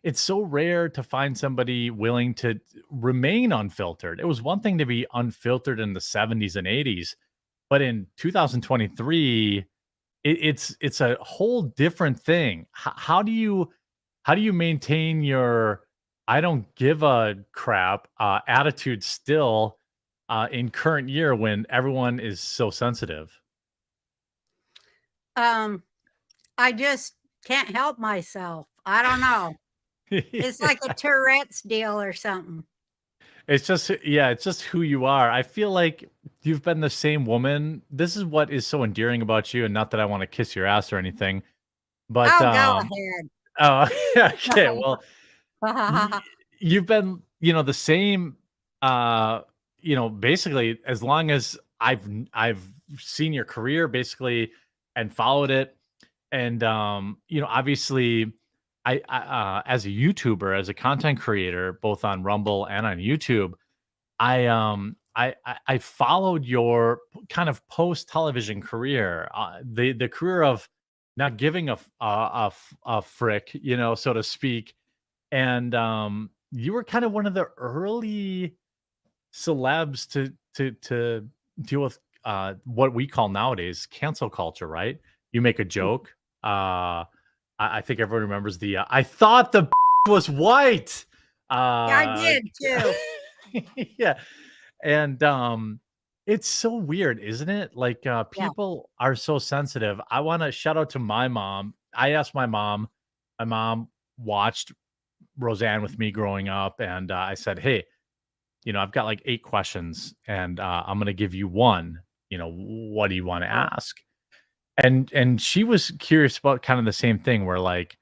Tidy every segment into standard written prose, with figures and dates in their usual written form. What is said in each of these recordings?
it's so rare to find somebody willing to remain unfiltered. It was one thing to be unfiltered in the 70s and 80s, but in 2023, it's a whole different thing. How do you maintain your "I don't give a crap" attitude still in current year when everyone is so sensitive? Um, I just can't help myself. I don't know. It's like a Tourette's deal or something. It's just yeah, it's just who you are. I feel like you've been the same woman. This is what is so endearing about you, and not that I wanna kiss your ass or anything, but, Oh, go ahead. oh, okay, well, y you've been, the same, uh, basically as long as I've seen your career basically and followed it, and, obviously, as a YouTuber, as a content creator, both on Rumble and on YouTube, I followed your kind of post-television career, the career of not giving a frick, so to speak, and, you were kind of one of the early celebs to deal with, what we call nowadays cancel culture, right? You make a joke, I think everyone remembers "I thought the was white!" Yeah, I Uh, did too. yeah, and, it's so weird, isn't it? Like, Yeah. people are so sensitive. I wanna shout out to my mom. I asked my mom watched Roseanne with me growing up, and, I said, "Hey, I've got, like, 8 questions, and, I'm gonna give you 1, what do you wanna Oh, ask?" And she was curious about kind of the same thing where, like,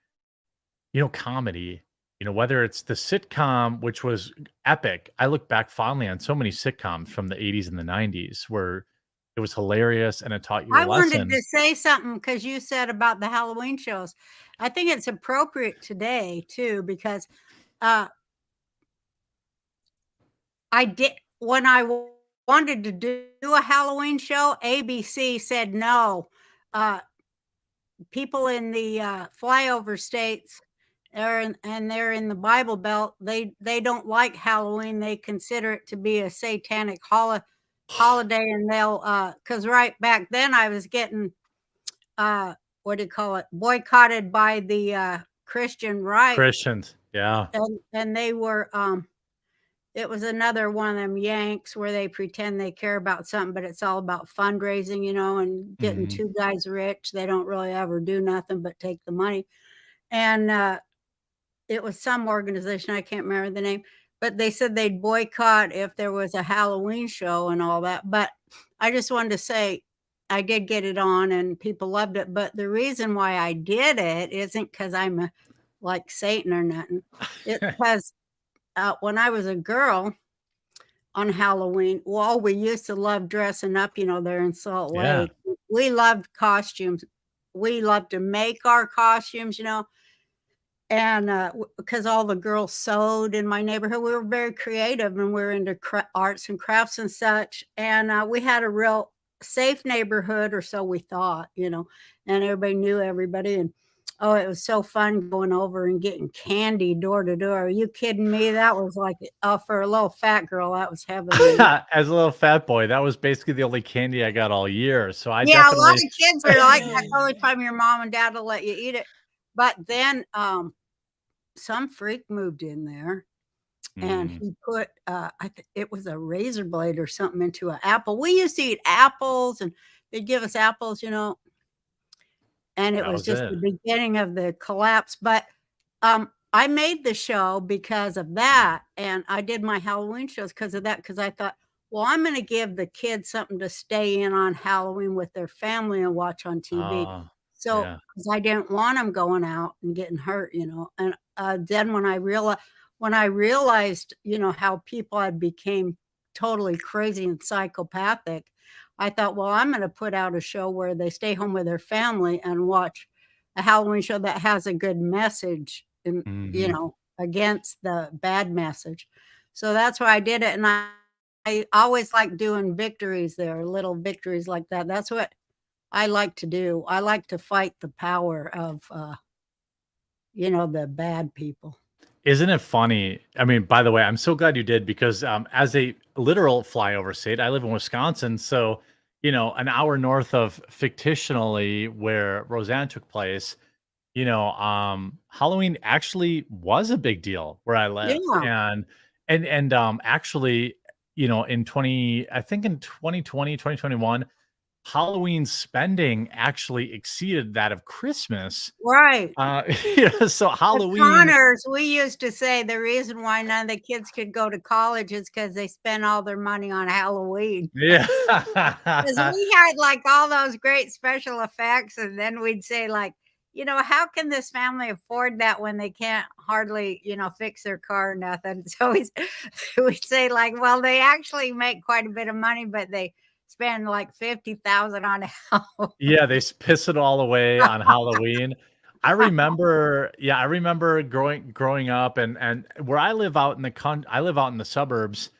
comedy, whether it's the sitcom, which was epic. I look back fondly on so many sitcoms from the 80s and the 90s where it was hilarious and it taught you a I wanted lesson. to say something because you said about the Halloween shows. I think it's appropriate today too because, uh, I did when wanted to do a Halloween show, ABC said no. Uh, People in the, flyover states they're in the Bible Belt, they don't like Halloween, they consider it to be a satanic holiday, and they'll, because right back then I was getting, uh, what do you call it, boycotted by the, Christian right, Christians. Yeah. and they were, it was another one of them yanks where they pretend they care about something, but it's all about fundraising, and getting Mhm. 2 guys rich. They don't really ever do nothing but take the money. And, it was some organization, I can't remember the name, but they said they'd boycott if there was a Halloween show and all that. But I just wanted to say I did get it on and people loved it. But the reason why I did it isn't because I'm like Satan or nothing. It's because when I was a girl, on Halloween. Well, we used to love dressing up, there in Salt Yeah. Lake. We loved costumes. We loved to make our costumes, and, because all the girls sewed in my neighborhood, we were very creative and we were into arts and crafts and such, and, we had a real safe neighborhood, or so we thought, and everybody knew everybody, and, oh, it was so fun going over and getting candy door to door. Are you kidding me? That was like, oh, for a little fat girl, that was heaven, As a little fat boy, that was basically the only candy I got all year, so I Yeah, a lot definitely of kids are like that. The only time your mom and dad will let you eat it. But then, some freak moved in there and Mm, he put, it was a razor blade or something into an apple. We used to eat apples and they'd give us apples, and it that was was just it. the beginning of the collapse. But I made the show because of that. And I did my Halloween shows because of that, because I thought, well, I'm going to give the kids something to stay in on Halloween with their family and watch on TV. Oh, So, yeah. because I didn't want them going out and getting hurt, And then when I realized, how people had became totally crazy and psychopathic, I thought, well, I'm going to put out a show where they stay home with their family and watch a Halloween show that has a good message and, Mhm. against the bad message. So that's why I did it. And I always like doing victories there, little victories like that. That's what I like to do. I like to fight the power of, the bad people. Isn't it funny? I mean, by the way, I'm so glad you did because, as a literal flyover state, I live in Wisconsin, so, an hour north of fictionally where Roseanne took place, Halloween actually was a big deal where I lived, Yeah, and actually, I think in 2020, 2021, Halloween spending actually exceeded that of Christmas. right. Yeah, so The Halloween. Connors, we used to say the reason why none of the kids could go to college is because they spent all their money on Halloween. Yeah. 'Cause we had, like, all those great special effects, and then we'd say, like, "How can this family afford that when they can't hardly, fix their car or nothing?" So we'd say, like, "Well, they actually make quite a bit of money, but they spend, like, 50,000 on Halloween." Yeah, they piss it all away on Halloween. I remember growing up and where I live out in the suburbs,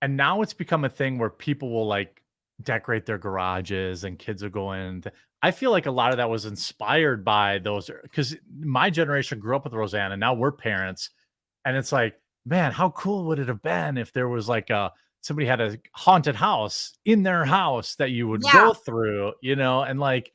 and now it's become a thing where people will, like, decorate their garages and kids will go in. I feel like a lot of that was inspired by those because my generation grew up with Roseanne, and now we're parents, and it's like, man, how cool would it have been if there was like somebody had a haunted house in their house that you would Yeah, go through, and like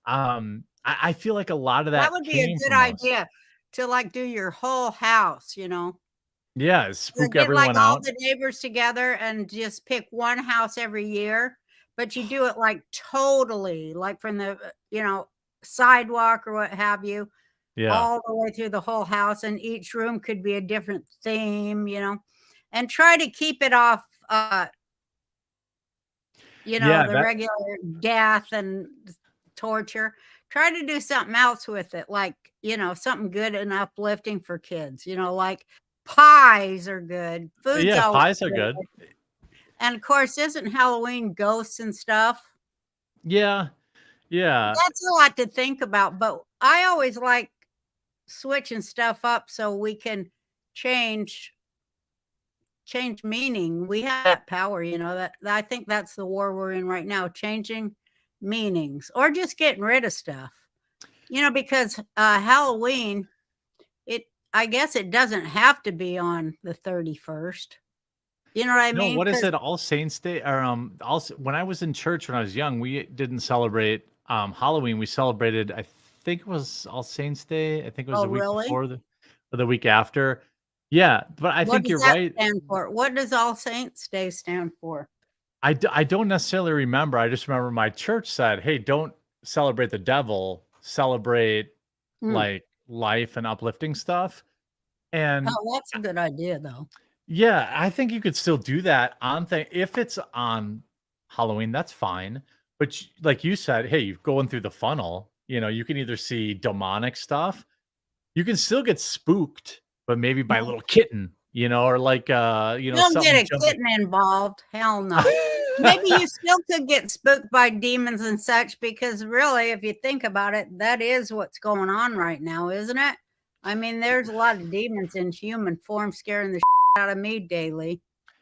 I feel like a lot of that that would be a came good from those. idea to, like, do your whole house. Yeah, So spook get, like, everyone all out. the neighbors together and just pick one house every year, but you do it, like, totally, like, from the, sidewalk or what have you, Yeah. all the way through the whole house, and each room could be a different theme, and try to keep it off, Yeah, the that regular death and torture. Try to do something else with it, like, something good and uplifting for kids, like pies are good, food's yeah, always pies are good. good, and of course, isn't Halloween ghosts and stuff? Yeah, yeah. That's a lot to think about, but I always like switching stuff up so we can change change meaning. We have that power, that I think that's the war we're in right now, changing meanings or just getting rid of stuff. Because, Halloween, it I guess it doesn't have to be on the 31st. You know what I No, mean? what is Because it? All Saints Day or, also when I was in church when I was young, we didn't celebrate, Halloween, we celebrated, I think it was All Saints Day, I think it was oh, the week really? before or the week after. Yeah, but I What think does you're that right. stand for? What does All Saints Day stand for? I don't necessarily remember, I just remember my church said, "Hey, don't celebrate the devil, celebrate, Mm. like, life and uplifting stuff," and Oh, that's a good idea, though. yeah, I think you could still do that on if it's on Halloween, that's fine. But like you said, hey, you're going through the funnel. You can either see demonic stuff, you can still get spooked, but maybe by a little kitten, or like Don't get something a jumping. kitten involved, hell no. Maybe you still could get spooked by demons and such because really, if you think about it, that is what's going on right now, isn't it? I mean, there's a lot of demons in human form scaring the out of me daily.